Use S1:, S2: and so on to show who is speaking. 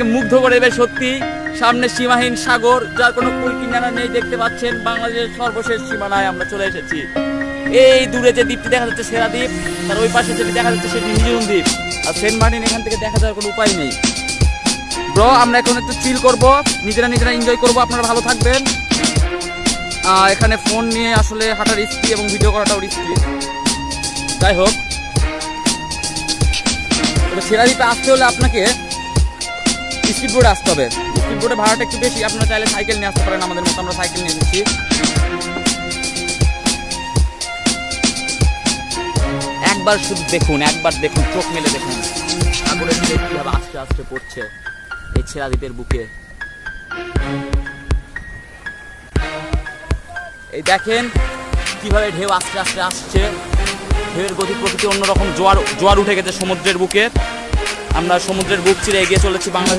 S1: আপনাকে মুগ্ধ করে দেবে সত্যি। সামনে সীমাহীন সাগর, যার কোনো কুল কিনারা নেই। দেখতে পাচ্ছেন বাংলাদেশের সর্বশেষ সীমানায় আমরা চলে এসেছি। এই দূরে যে দ্বীপটি দেখা যাচ্ছে সেরা দ্বীপ, তার ওই পাশে যেটি দেখা যাচ্ছে সেটি নিঝুম দ্বীপ। আর সেন্ট মার্টিন এখান থেকে দেখা যাওয়ার কোনো উপায় নেই। ব্রো আমরা এখন একটু চিল করব, নিজেরা এনজয় করব। আপনারা ভালো থাকবেন। এখানে ফোন নিয়ে আসলে হাঁটা রিস্কি এবং ভিডিও করাটাও রিস্কি। যাই হোক, সেরা দ্বীপে আসতে হলে আপনাকে স্পিড বোর্ডে আসতে হবে। স্পিড বোর্ডে ভাড়াটা একটু বেশি। আপনারা চাইলে সাইকেল নিয়ে আসতে পারেন, আমাদের মতো আমরা সাইকেল নিয়ে এসেছি। একবার শুধু দেখুন, চোখ মেলে দেখুন সাগরের ঢেউ কিভাবে আস্তে আস্তে পড়ছে এই ছেড়া দ্বীপের বুকে। এই দেখেন কিভাবে ঢেউ আস্তে আস্তে আসছে। ঢেউয়ের গতি প্রকৃতি অন্যরকম। জোয়ার উঠে গেছে সমুদ্রের বুকে। আমরা সমুদ্রের বুক চিরে এগিয়ে চলেছি বাংলাদেশ।